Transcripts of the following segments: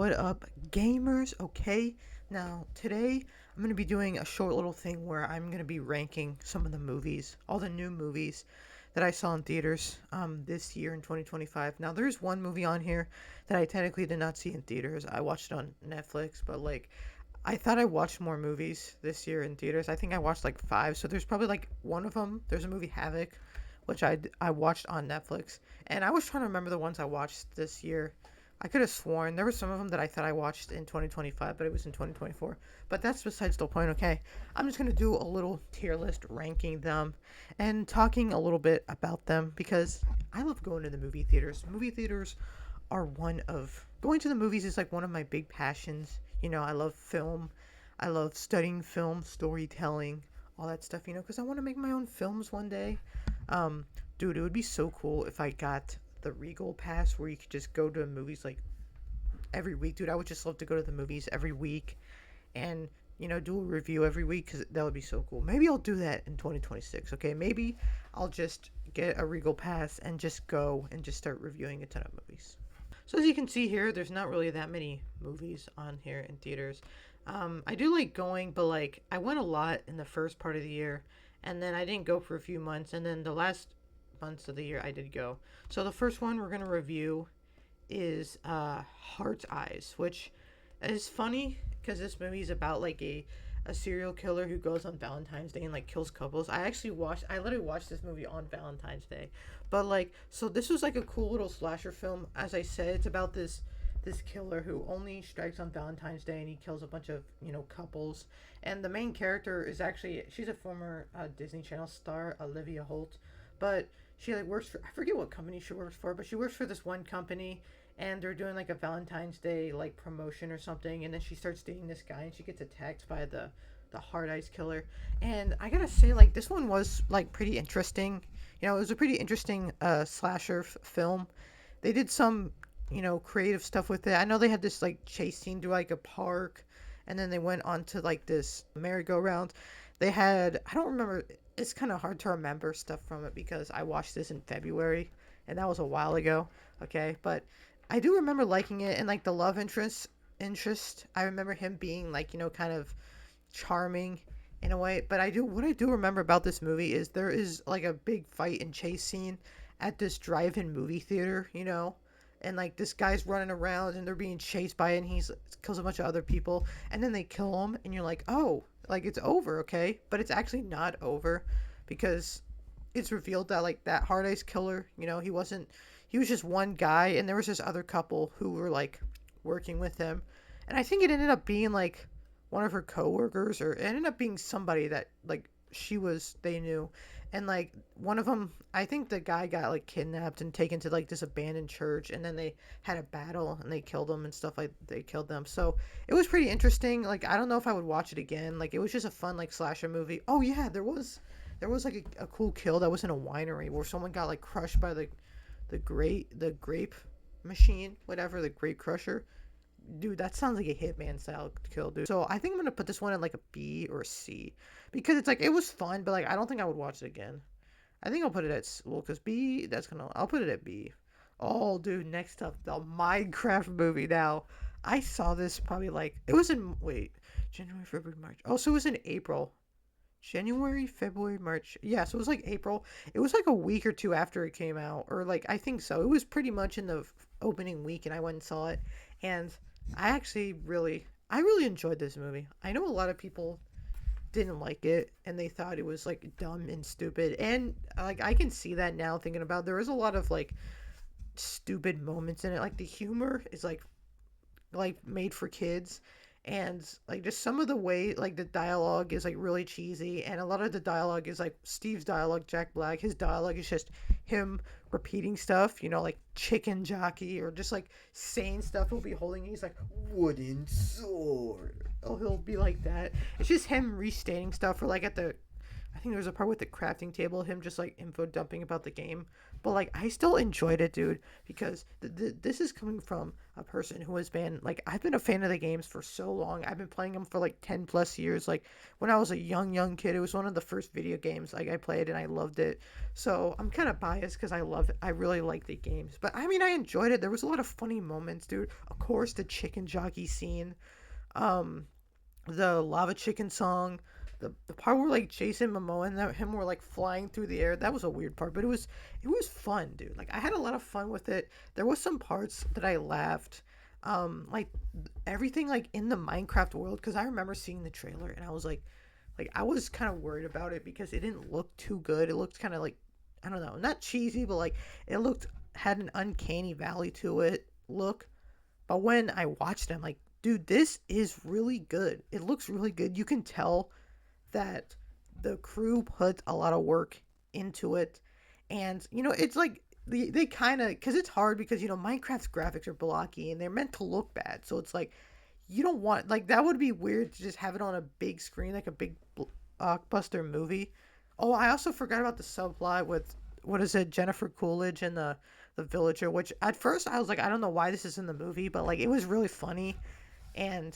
What up, gamers? Okay, now today I'm gonna be doing a short little thing where I'm gonna be ranking some of the movies, all the new movies that I saw in theaters this year in 2025. Now there's one movie on here that I technically did not see in theaters. I watched it on Netflix, but I thought I watched more movies this year in theaters. I think I watched like five, so there's probably like one of them. There's a movie Havoc, which I watched on Netflix, and I was trying to remember the ones I watched this year. I could have sworn there were some of them that I thought I watched in 2025, but it was in 2024. But that's besides the point. Okay, I'm just gonna do a little tier list ranking them and talking a little bit about them because I love going to the movie theaters. Movie theaters are one of going to the movies is like one of my big passions. I love film. I love studying film, storytelling, all that stuff, because I want to make my own films one day. Um, Dude, it would be so cool if I got the Regal pass where you could just go to movies like every week. Dude, I would just love to go to the movies every week and do a review every week because that would be so cool. Maybe I'll do that in 2026. Okay, maybe I'll just get a Regal pass and just go and just start reviewing a ton of movies. So as you can see here, there's not really that many movies on here in theaters. I do like going, but like I went a lot in the first part of the year, and then I didn't go for a few months, and then the last months of the year I did go. So the first one we're gonna review is Heart's Eyes, which is funny because this movie is about like a serial killer who goes on Valentine's Day and like kills couples. I literally watched this movie on Valentine's Day. But so this was like a cool little slasher film. As I said, it's about this killer who only strikes on Valentine's Day and he kills a bunch of, couples. And the main character is actually she's a former Disney Channel star, Olivia Holt, but she like works for I forget what company she works for, but she works for this one company and they're doing like a Valentine's Day like promotion or something, and then she starts dating this guy and she gets attacked by the hard eyes killer. And I gotta say, like, this one was like pretty interesting. It was a pretty interesting slasher film. They did some creative stuff with it. I know they had this like chase scene through like a park, and then they went on to like this merry-go-round. They had I don't remember. It's kind of hard to remember stuff from it because I watched this in February, and that was a while ago. Okay, but I do remember liking it, and like the love interest. I remember him being like kind of charming in a way. But what I do remember about this movie is there is like a big fight and chase scene at this drive-in movie theater, and like this guy's running around and they're being chased by it and he kills a bunch of other people and then they kill him and you're like, oh, like it's over, okay? But it's actually not over because it's revealed that like that hard ice killer, he was just one guy and there was this other couple who were like working with him. And I think it ended up being like one of her coworkers, or it ended up being somebody that like they knew. And like one of them, I think the guy got like kidnapped and taken to like this abandoned church, and then they had a battle and they killed them and stuff, like they killed them. So it was pretty interesting. Like I don't know if I would watch it again. Like it was just a fun like slasher movie. Oh yeah, there was like a cool kill that was in a winery where someone got like crushed by the grape machine, whatever, the grape crusher. Dude, that sounds like a Hitman style kill, dude. So I think I'm gonna put this one in like a B or a C because it's like it was fun, but like I don't think I would watch it again. I think I'll put it at well, cause B. I'll put it at B. Oh, dude. Next up, the Minecraft movie. Now, I saw this probably like it was in January, February, March. Oh, so it was in April. January, February, March. Yeah, so it was like April. It was like a week or two after it came out, or like I think so. It was pretty much in the opening week, and I went and saw it, and I really enjoyed this movie. I know a lot of people didn't like it, and they thought it was like dumb and stupid, and like I can see that now thinking about. There is a lot of like stupid moments in it. Like the humor is like made for kids, and like just some of the way like the dialogue is like really cheesy, and a lot of the dialogue is like Steve's dialogue, Jack Black, his dialogue is just him repeating stuff, like chicken jockey, or just like saying stuff he'll be holding. He's like wooden sword. Oh, he'll be like that. It's just him restating stuff, or like I think there's a part with the crafting table, him just like info dumping about the game. But like I still enjoyed it, dude, because this is coming from a person who has been like I've been a fan of the games for so long. I've been playing them for like 10 plus years. Like when I was a young kid, it was one of the first video games like I played and I loved it. So I'm kind of biased because I love it. I really like the games. But I mean, I enjoyed it. There was a lot of funny moments, dude. Of course, the chicken jockey scene. Um the lava chicken song, the part where like Jason Momoa and him were like flying through the air. That was a weird part, but it was fun, dude. Like I had a lot of fun with it. There was some parts that I laughed. Like everything like in the Minecraft world, because I remember seeing the trailer and I was like I was kind of worried about it because it didn't look too good. It looked kind of like I don't know, not cheesy, but like it looked had an uncanny valley to it look. But when I watched it, I'm like, dude, this is really good. It looks really good. You can tell that the crew put a lot of work into it. And, it's like they kind of, because it's hard because, Minecraft's graphics are blocky and they're meant to look bad. So it's like, you don't want, like, that would be weird to just have it on a big screen, like a big blockbuster movie. Oh, I also forgot about the subplot with, what is it, Jennifer Coolidge and the villager, which at first I was like, I don't know why this is in the movie, but like it was really funny and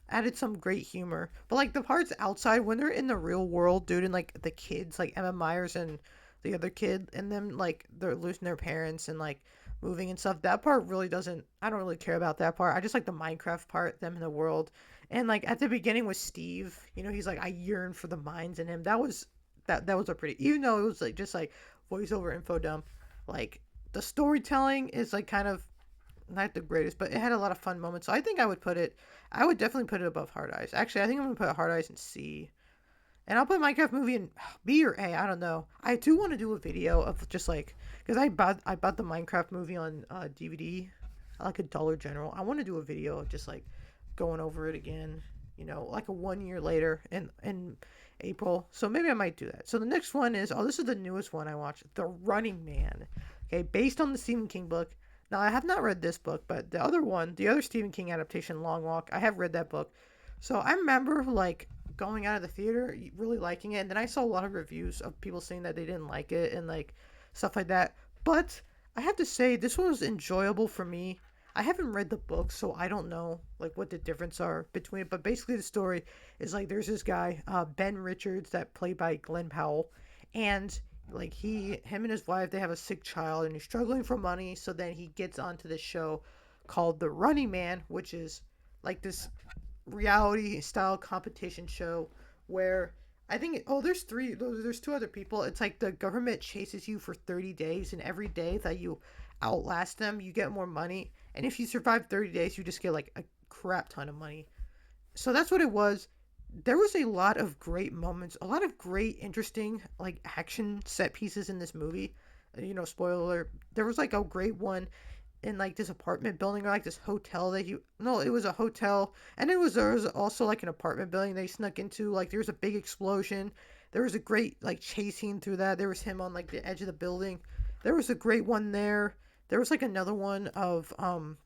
added some great humor. But like the parts outside when they're in the real world, dude, and like the kids, like Emma Myers and the other kid, and then like they're losing their parents and like moving and stuff. That part really doesn't. I don't really care about that part. I just like the Minecraft part, them in the world, and like at the beginning with Steve, he's like I yearn for the mines in him. That was a pretty. Even though it was like just like voiceover info dump, like the storytelling is like kind of not the greatest, but it had a lot of fun moments. So I think I would definitely put it above Hard Eyes. Actually, I think I'm gonna put Hard Eyes in C, and I'll put Minecraft movie in B or A. I don't know. I do want to do a video of just like because I bought the Minecraft movie on DVD, like a Dollar General. I want to do a video of just like going over it again. Like a 1 year later in April. So maybe I might do that. So the next one is this is the newest one I watched, The Running Man. Okay, based on the Stephen King book. Now, I have not read this book, but the other Stephen King adaptation, Long Walk, I have read that book. So I remember like going out of the theater, really liking it, and then I saw a lot of reviews of people saying that they didn't like it and like stuff like that. But I have to say, this one was enjoyable for me. I haven't read the book, so I don't know like what the difference are between it. But basically, the story is like there's this guy, Ben Richards, that played by Glenn Powell, and like him and his wife, they have a sick child and he's struggling for money. So then he gets onto this show called The Running Man, which is like this reality style competition show where I think there's two other people. It's like the government chases you for 30 days, and every day that you outlast them you get more money, and if you survive 30 days you just get like a crap ton of money. So that's what it was. There was a lot of great moments, a lot of great, interesting, like action set pieces in this movie. Spoiler alert. There was like a great one in like this apartment building or like this hotel that you. No, it was a hotel, and there was also like an apartment building they snuck into. Like there was a big explosion. There was a great like chase scene through that. There was him on like the edge of the building. There was a great one there. There was like another one of oh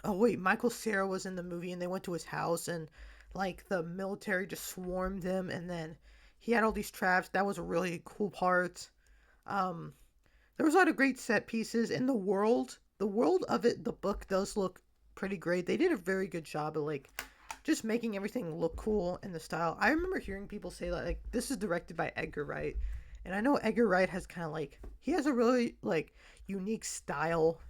wait, Michael Cera was in the movie and they went to his house and like the military just swarmed him and then he had all these traps. That was a really cool part. Um there was a lot of great set pieces in the world. The world of it, the book does look pretty great. They did a very good job of like just making everything look cool in the style. I remember hearing people say that like this is directed by Edgar Wright. And I know Edgar Wright has kind of like he has a really like unique style,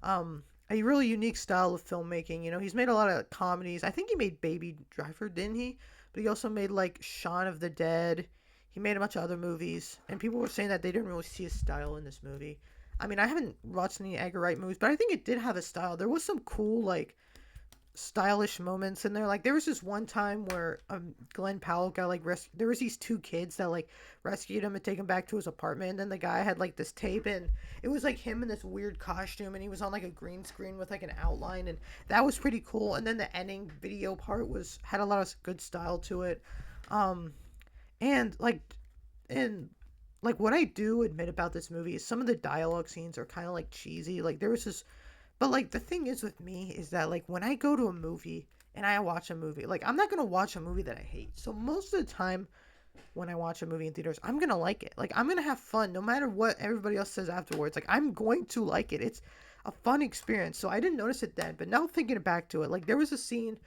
a really unique style of filmmaking. He's made a lot of comedies. I think he made Baby Driver, didn't he? But he also made like Shaun of the Dead. He made a bunch of other movies, and people were saying that they didn't really see his style in this movie. I mean, I haven't watched any Edgar Wright movies, but I think it did have a style. There was some cool like stylish moments in there. Like there was this one time where Glenn Powell got like there was these two kids that like rescued him and take him back to his apartment. And then the guy had like this tape, and it was like him in this weird costume, and he was on like a green screen with like an outline, and that was pretty cool. And then the ending video part was had a lot of good style to it. Um, and and like what I do admit about this movie is some of the dialogue scenes are kind of like cheesy. Like there was this but like the thing is with me is that like when I go to a movie and I watch a movie, like I'm not gonna watch a movie that I hate. So most of the time, when I watch a movie in theaters, I'm gonna like it. Like I'm gonna have fun no matter what everybody else says afterwards. Like I'm going to like it. It's a fun experience. So I didn't notice it then, but now thinking back to it, like there was a scene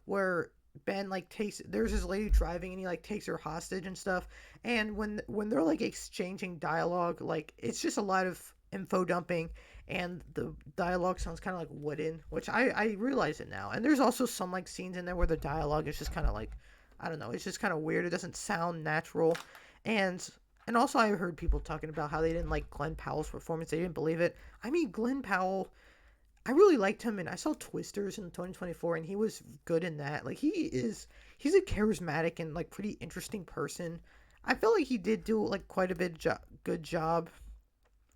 where Ben like takes there's this lady driving and he like takes her hostage and stuff. And when they're like exchanging dialogue, like it's just a lot of info dumping and the dialogue sounds kind of like wooden, which I realize it now. And there's also some like scenes in there where the dialogue is just kind of like I don't know, it's just kind of weird. It doesn't sound natural. And and also I heard people talking about how they didn't like Glenn Powell's performance. They didn't believe it. I mean, Glenn Powell, I really liked him and I saw Twisters in 2024 and he was good in that. Like he's a charismatic and like pretty interesting person. I felt like he did do like quite a good job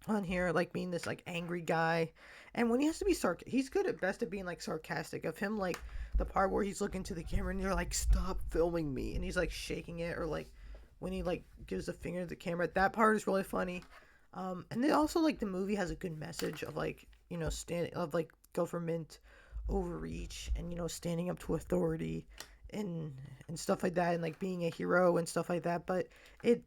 on here, like being this like angry guy. And when he has to be he's good at best at being like sarcastic. Of him, like the part where he's looking to the camera and you're like, "Stop filming me," and he's like shaking it, or like when he like gives the finger to the camera. That part is really funny. And then also like the movie has a good message of like stand of like government overreach and standing up to authority and stuff like that and like being a hero and stuff like that. But it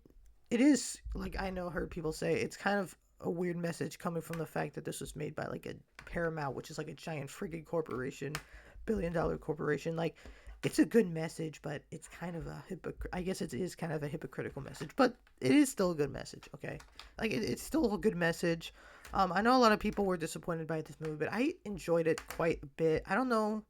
it is like I know heard people say it's kind of a weird message coming from the fact that this was made by like a Paramount, which is like a giant friggin' corporation, $1 billion corporation. Like it's a good message, but it's kind of a I guess it is kind of a hypocritical message, but it is still a good message. Okay, like it's still a good message. I know a lot of people were disappointed by this movie, but I enjoyed it quite a bit. I don't know.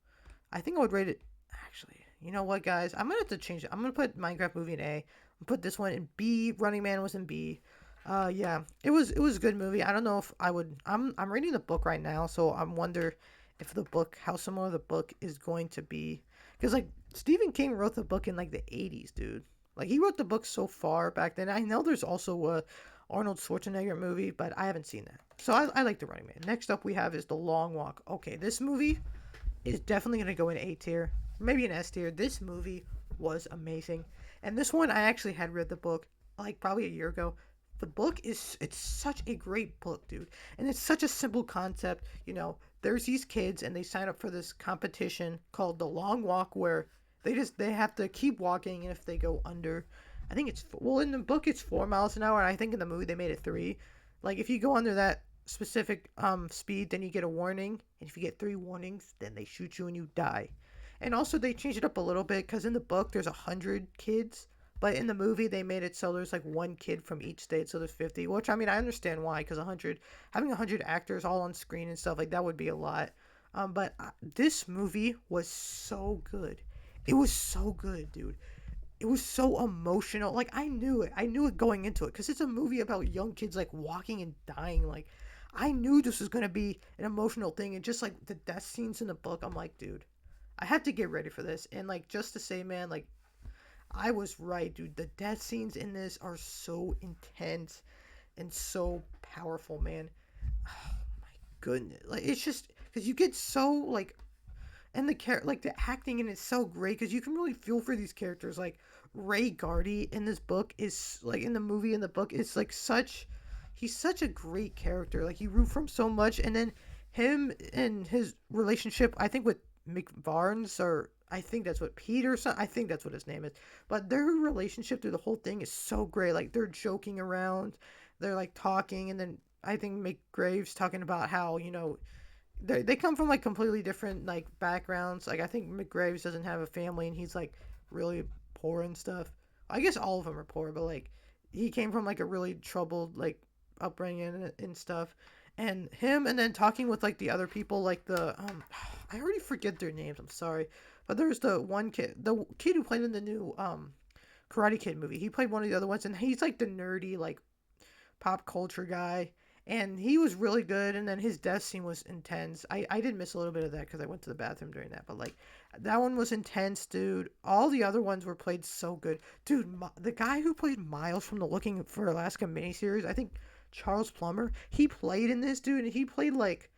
I think I would rate it. Actually, you know what, guys? I'm gonna have to change it. I'm gonna put Minecraft movie in A. Put this one in B. Running Man was in B. Yeah, it was a good movie. I don't know if I would. I'm reading the book right now, so I'm wonder if the book how similar the book is going to be. Because like Stephen King wrote the book in like the 80s, dude. Like he wrote the book so far back then. I know there's also a Arnold Schwarzenegger movie, but I haven't seen that. So I like the Running Man. Next up we have is the Long Walk. Okay, this movie is definitely gonna go in A tier, maybe an S tier. This movie was amazing, and this one I actually had read the book like probably a year ago. The book is it's such a great book, dude, and it's such a simple concept. There's these kids and they sign up for this competition called the Long Walk, where they have to keep walking, and if they go under, I think it's well in the book it's 4 miles an hour, and I think in the movie they made it 3. Like if you go under that specific speed, then you get a warning, and if you get 3 warnings, then they shoot you and you die. And also they changed it up a little bit because in the book there's 100 kids, but in the movie they made it so there's like one kid from each state, so there's 50. Which I mean I understand why, because 100 having 100 actors all on screen and stuff like that would be a lot. But this movie was so good. It was so good, dude. It was so emotional. Like I knew it. I knew it going into it because it's a movie about young kids like walking and dying. Like I knew this was gonna be an emotional thing, and just like the death scenes in the book, I'm like, dude, I had to get ready for this. And like just to say, man, like I was right, dude. The death scenes in this are so intense and so powerful, man. Oh my goodness, like it's just because you get so like and like the acting in it's so great because you can really feel for these characters. Like Ray Gardy in this book is like in the movie in the book is like such he's such a great character. Like you root for him so much, and then him and his relationship I think with McVarnes, or I think that's what Peterson, I think that's what his name is. But their relationship through the whole thing is so great. Like they're joking around, they're like talking, and then I think McGraves talking about how they come from like completely different like backgrounds. Like I think McGraves doesn't have a family and he's like really poor and stuff. I guess all of them are poor, but like he came from like a really troubled like upbringing and stuff. And him and then talking with like the other people like the I already forget their names. I'm sorry, but there's the kid who played in the new Karate Kid movie. He played one of the other ones, and he's like the nerdy like pop culture guy, and he was really good. And then his death scene was intense. I did miss a little bit of that because I went to the bathroom during that, but like that one was intense, dude. All the other ones were played so good, dude. The guy who played Miles from the Looking for Alaska miniseries, I think Charles Plummer, he played in this, dude, and he played like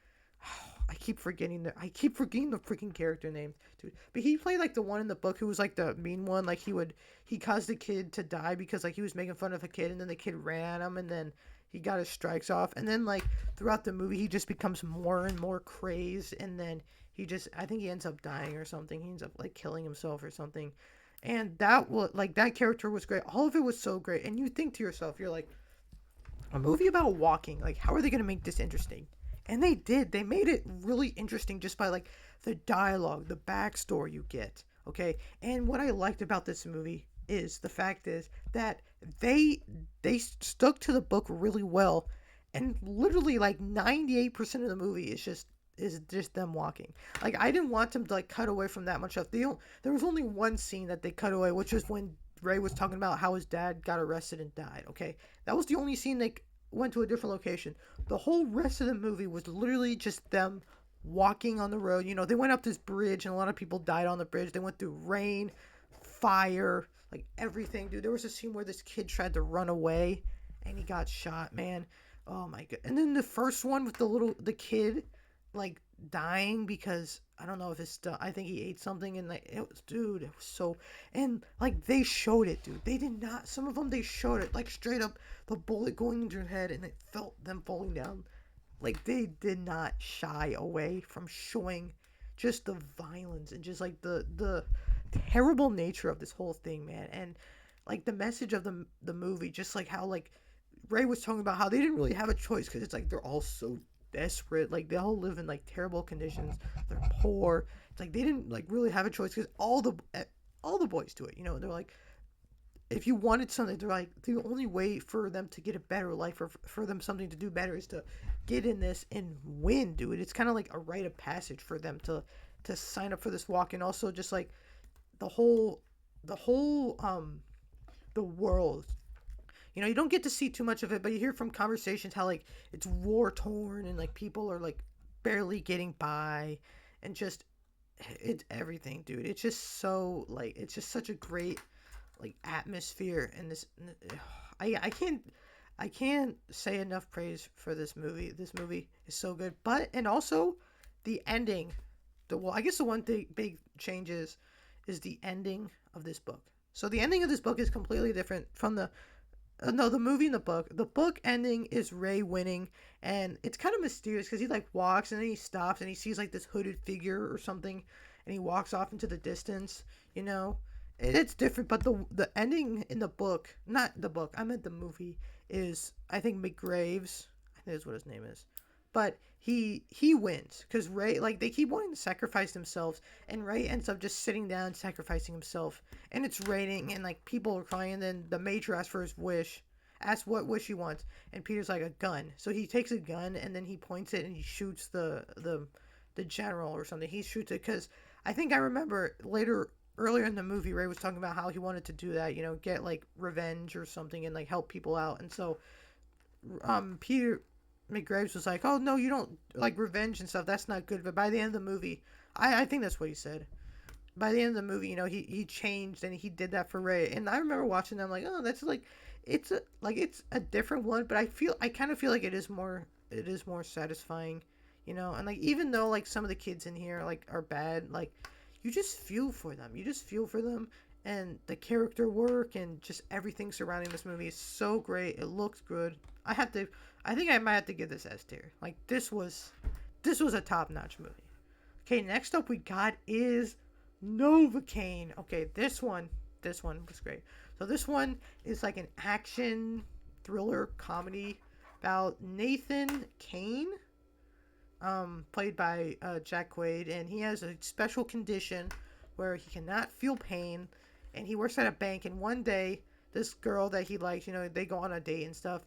I keep forgetting the freaking character name, dude. But he played like the one in the book who was like the mean one. Like he caused the kid to die because like he was making fun of a kid, and then the kid ran at him, and then he got his strikes off. And then like throughout the movie, he just becomes more and more crazed, and then I think he ends up dying or something. He ends up like killing himself or something. And that was like that character was great. All of it was so great. And you think to yourself, you're like, a movie about walking, like how are they going to make this interesting? And they did. They made it really interesting just by like the dialogue, the backstory you get. Okay. And what I liked about this movie is the fact is that they they stuck to the book really well, and literally like 98% of the movie is just them walking. Like I didn't want them to like cut away from that much stuff. There was only one scene that they cut away, which was when Ray was talking about how his dad got arrested and died. Okay, that was the only scene they went to a different location. The whole rest of the movie was literally just them walking on the road. You know, they went up this bridge and a lot of people died on the bridge. They went through rain, fire, like everything, dude. There was a scene where this kid tried to run away and he got shot, man. Oh my god. And then the first one with the kid like dying because I don't know if it's still, I think he ate something and like it was, dude, it was so, and like they showed it, dude. They did not, some of them they showed it like straight up, the bullet going into your head and it felt them falling down. Like they did not shy away from showing just the violence and just like the terrible nature of this whole thing, man. And like the message of the movie, just like how like Ray was talking about how they didn't really have a choice because it's like they're all so desperate. Like they all live in like terrible conditions. They're poor. It's like they didn't like really have a choice because all the boys do it. You know, they're like if you wanted something, they're like the only way for them to get a better life or for them something to do better is to get in this and win, dude. It's kind of like a rite of passage for them to sign up for this walk, and also just like the whole the whole the world. You know, you don't get to see too much of it, but you hear from conversations how like it's war torn and like people are like barely getting by, and just it's everything, dude. It's just so like it's just such a great like atmosphere and this. I can't say enough praise for this movie. This movie is so good, but and also the ending. The well, I guess the one thing big change is the ending of this book. So the ending of this book is completely different from the no, the movie and the book. The book ending is Ray winning, and it's kind of mysterious because he like walks and then he stops and he sees like this hooded figure or something, and he walks off into the distance. You know, it's different. But the ending in the book, not the book, I meant the movie, is I think McGraves. I think that's what his name is. But he wins because Ray like they keep wanting to sacrifice themselves, and Ray ends up just sitting down sacrificing himself, and it's raining and like people are crying, and then the major asks for his wish, asks what wish he wants, and Peter's like a gun. So he takes a gun and then he points it and he shoots the general or something. He shoots it because I think I remember later earlier in the movie Ray was talking about how he wanted to do that, you know, get like revenge or something and like help people out. And so Peter McGraves was like, "Oh no, you don't like revenge and stuff. That's not good." But by the end of the movie, I think that's what he said. By the end of the movie, you know, he changed and he did that for Ray. And I remember watching them like, "Oh, that's like it's a different one." But I kind of feel like it is more satisfying, you know. And like even though like some of the kids in here like are bad, like you just feel for them. You just feel for them. And the character work and just everything surrounding this movie is so great. It looks good. I have to I think I might have to give this S tier. Like this was a top notch movie. Okay, next up we got is Novocaine. Okay, this one was great. So this one is like an action thriller comedy about Nathan Kane, played by Jack Quaid, and he has a special condition where he cannot feel pain, and he works at a bank. And one day, this girl that he likes, you know, they go on a date and stuff.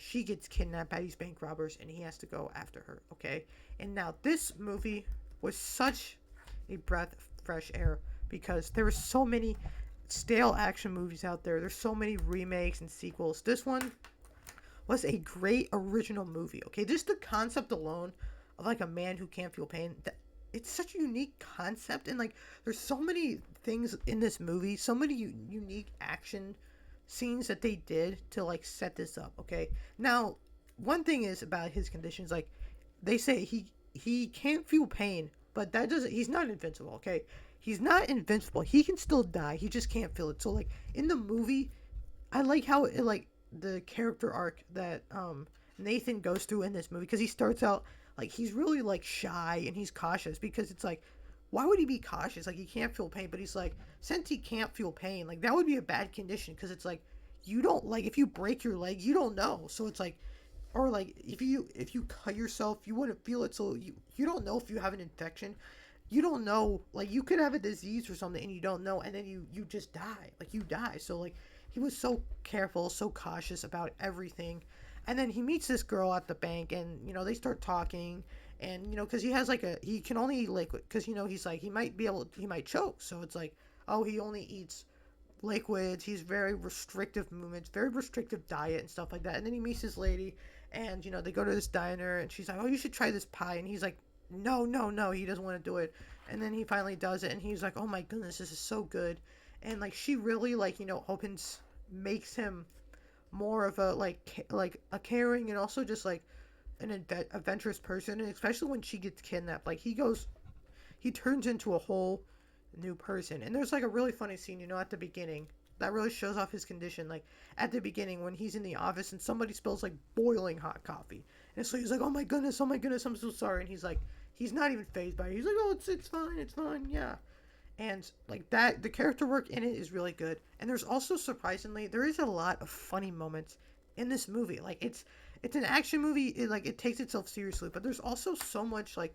She gets kidnapped by these bank robbers, and he has to go after her. Okay, and now this movie was such a breath of fresh air because there were so many stale action movies out there. There's so many remakes and sequels. This one was a great original movie. Okay, just the concept alone of like a man who can't feel pain. It's such a unique concept, and like there's so many things in this movie, so many unique action scenes that they did to like set this up. Okay, now one thing is about his conditions, like they say he can't feel pain, but that doesn't. He's not invincible. Okay, he's not invincible. He can still die. He just can't feel it. So like in the movie, I like how it like the character arc that Nathan goes through in this movie because he starts out like he's really like shy and he's cautious because it's like why would he be cautious? Like, he can't feel pain, but he's like, since he can't feel pain, like, that would be a bad condition because it's like, you don't, like, if you break your leg, you don't know. So it's like, or like, if you cut yourself, you wouldn't feel it. So you don't know if you have an infection. You don't know, like, you could have a disease or something and you don't know, and then you just die. Like, you die. So, like, he was so careful, so cautious about everything. And then he meets this girl at the bank, and they start talking, and because he has like he can only eat liquid, because he's like, he might choke, so it's like, oh, he only eats liquids. He's very restrictive movements, very restrictive diet and stuff like that. And then he meets this lady, and they go to this diner, and she's like, oh, you should try this pie, and he's like, no, no, no, he doesn't want to do it. And then he finally does it, and he's like, oh my goodness, this is so good. And like, she really, like, opens, makes him more of a, like a caring, and also just like an adventurous person. And especially when she gets kidnapped, like, he turns into a whole new person. And there's like a really funny scene, at the beginning, that really shows off his condition. Like, at the beginning, when he's in the office and somebody spills like boiling hot coffee, and so he's like, oh my goodness, oh my goodness, I'm so sorry. And he's like, he's not even phased by it. He's like, oh, it's fine, it's fine, yeah. And like that, the character work in it is really good. And there's also, surprisingly, there is a lot of funny moments in this movie. Like, it's an action movie. It takes itself seriously, but there's also so much like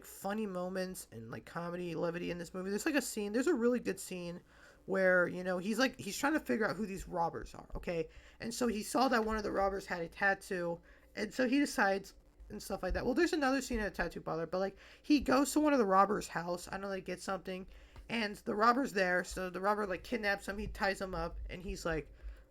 funny moments and like comedy levity in this movie. There's a really good scene where he's trying to figure out who these robbers are, okay? And so he saw that one of the robbers had a tattoo, and so he decides, and stuff like that. Well, there's another scene at a tattoo parlor, but like, he goes to one of the robbers' house, I don't know, they get something, and the robber's there. So the robber like kidnaps him, he ties him up, and he's like,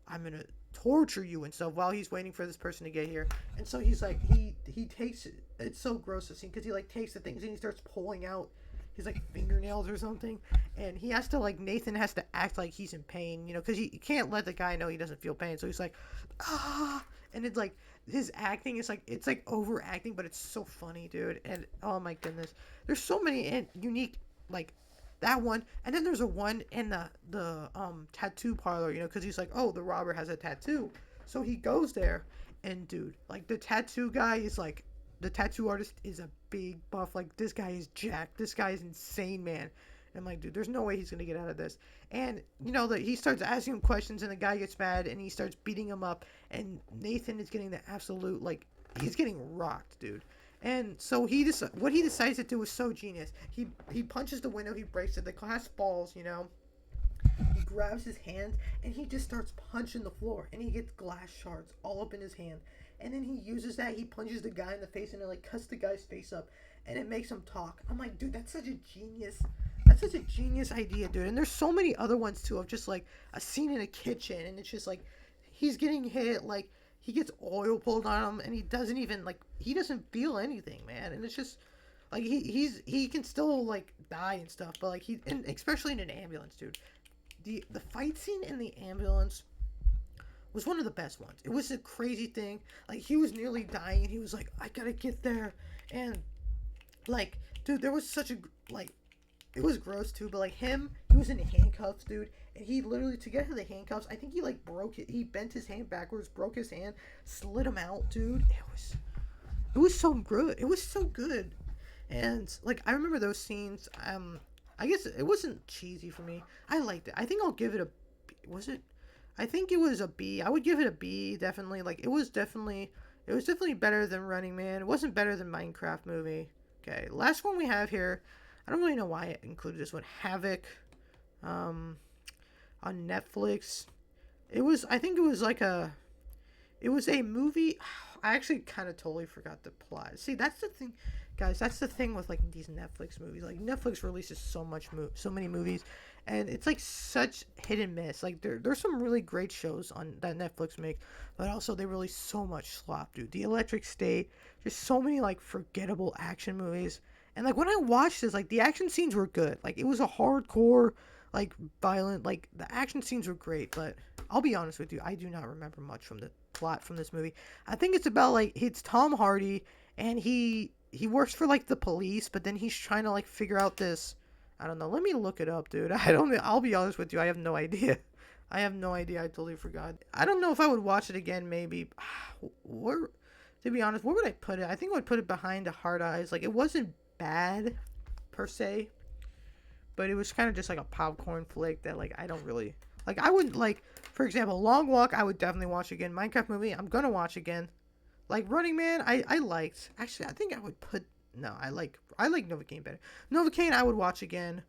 I'm gonna torture you and stuff while he's waiting for this person to get here. And so he's like, he takes it. It's so gross, the scene, because he like takes the things and he starts pulling out his like fingernails or something, and he has to, like, Nathan has to act like he's in pain, because he can't let the guy know he doesn't feel pain. So he's like, ah, and it's like, his acting is like, it's like overacting, but it's so funny, dude. And oh my goodness, there's so many unique, like, that one. And then there's a one in the tattoo parlor, because he's like, oh, the robber has a tattoo, so he goes there, and dude, like, the tattoo guy is like, the tattoo artist is a big buff. Like, this guy is jacked. This guy is insane, man. And I'm like, dude, there's no way he's gonna get out of this. And that he starts asking him questions, and the guy gets mad, and he starts beating him up. And Nathan is getting the absolute, like, he's getting rocked, dude. And so what he decides to do is so genius. He punches the window, he breaks it, the glass falls. He grabs his hand, and he just starts punching the floor, and he gets glass shards all up in his hand. And then he uses that, he punches the guy in the face, and it like cuts the guy's face up, and it makes him talk. I'm like, dude, that's such a genius idea, dude. And there's so many other ones too, of just like a scene in a kitchen, and it's just like, he's getting hit, like, he gets oil pulled on him, and he doesn't feel anything, man. And it's just like, he can still like die and stuff, but like, and especially in an ambulance, dude. The fight scene in the ambulance was one of the best ones. It was a crazy thing. Like, he was nearly dying, and he was like, I gotta get there. And like, dude, there was such a, like, it was gross too, but like, he was in handcuffs, dude, and he literally, to get out of the handcuffs, I think he like broke it. He bent his hand backwards, broke his hand, slid him out, dude. It was so good. It was so good. And like, I remember those scenes. I guess it wasn't cheesy for me. I liked it. I think I'll give it a, was it, I think it was a B. I would give it a B, definitely. Like, it was definitely better than Running Man. It wasn't better than Minecraft movie. Okay, last one we have here. I don't really know why I included this one. Havoc, on Netflix. I think it was like it was a movie. I actually kind of totally forgot the plot. See, that's the thing, guys. That's the thing with like these Netflix movies. Like, Netflix releases so many movies, and it's like such hit and miss. Like, there's some really great shows on that Netflix make, but also they release so much slop, dude. The Electric State. There's so many like forgettable action movies. And like, when I watched this, like, the action scenes were good. Like, it was a hardcore, like, violent, like, the action scenes were great, but I'll be honest with you, I do not remember much from the plot from this movie. I think it's about, like, it's Tom Hardy, and he works for like the police, but then he's trying to like figure out this, I don't know, let me look it up, dude. I'll be honest with you, I have no idea. I totally forgot. I don't know if I would watch it again, maybe. To be honest, where would I put it? I think I would put it behind the Hard Eyes. Like, it wasn't bad, per se, but it was kind of just like a popcorn flick that like I don't really like. I wouldn't like, for example, Long Walk. I would definitely watch again. Minecraft movie. I'm gonna watch again. Like Running Man. I liked. Actually, I think I would put. No, I like Novocaine better. Novocaine I would watch again.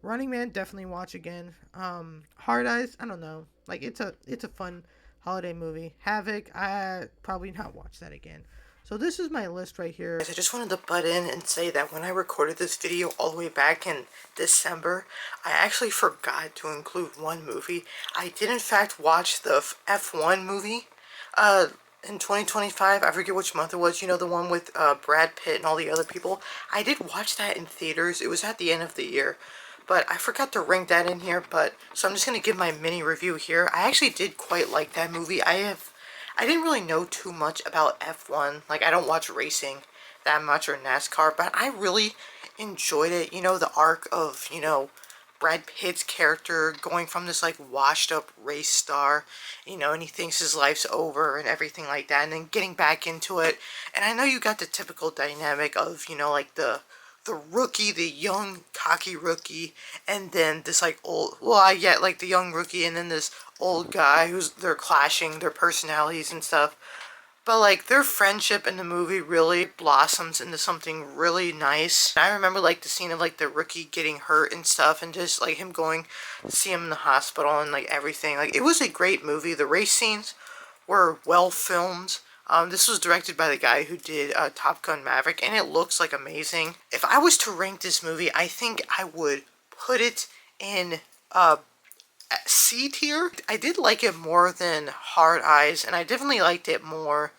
Running Man definitely watch again. Hard Eyes. I don't know. Like it's a fun holiday movie. Havoc. I probably not watch that again. So this is my list right here. I just wanted to butt in and say that when I recorded this video all the way back in December, I actually forgot to include one movie. I did in fact watch the F1 movie in 2025. I forget which month it was. You know, the one with Brad Pitt and all the other people. I did watch that in theaters. It was at the end of the year. But I forgot to rank that in here, so I'm just going to give my mini review here. I actually did quite like that movie. I didn't really know too much about F1. Like, I don't watch racing that much or NASCAR, but I really enjoyed it. You know, the arc of, Brad Pitt's character going from this, like, washed-up race star, and he thinks his life's over and everything like that, and then getting back into it. And I know you got the typical dynamic of, like, the rookie, the young, cocky rookie, and then this, like, old, well, I get, like, the young rookie, and then this old guy they're clashing their personalities and stuff. But, like, their friendship in the movie really blossoms into something really nice. I remember, like, the scene of, like, the rookie getting hurt and stuff, and just, like, him going to see him in the hospital and, like, everything. Like, it was a great movie. The race scenes were well filmed. This was directed by the guy who did Top Gun Maverick, and it looks like amazing. If I was to rank this movie, I think I would put it in C tier. I did like it more than Hard Eyes, and I definitely liked it more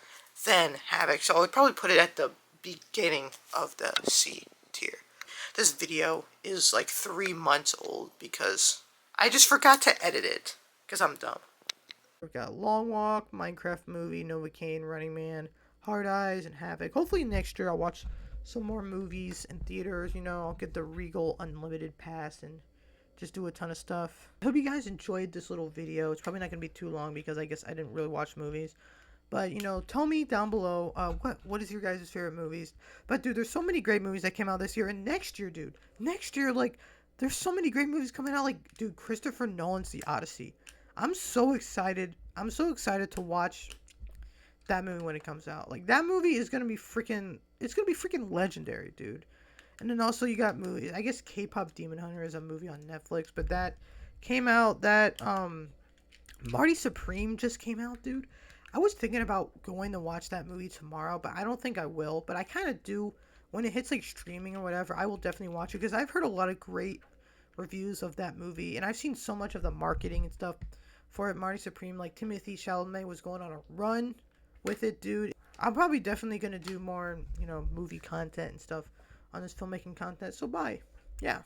than Havoc, so I would probably put it at the beginning of the C tier. This video is like 3 months old because I just forgot to edit it because I'm dumb. We've got Long Walk, Minecraft movie, Novocaine, Running Man, Hard Eyes, and Havoc. Hopefully next year I'll watch some more movies in theaters. I'll get the Regal Unlimited Pass and just do a ton of stuff. I hope you guys enjoyed this little video. It's probably not going to be too long because I guess I didn't really watch movies. But, tell me down below, what is your guys' favorite movies? But, dude, there's so many great movies that came out this year. And next year, dude, like, there's so many great movies coming out. Like, dude, Christopher Nolan's The Odyssey. I'm so excited. I'm so excited to watch that movie when it comes out. Like, that movie is gonna be freaking. It's gonna be freaking legendary, dude. And then also you got movies. I guess K-pop Demon Hunter is a movie on Netflix, but that came out. That Marty Supreme just came out, dude. I was thinking about going to watch that movie tomorrow, but I don't think I will. But I kind of do. When it hits like streaming or whatever, I will definitely watch it because I've heard a lot of great reviews of that movie, and I've seen so much of the marketing and stuff for it. Marty Supreme, like Timothy Chalamet was going on a run with it, dude. I'm probably definitely gonna do more, movie content and stuff on this filmmaking content. So bye. Yeah.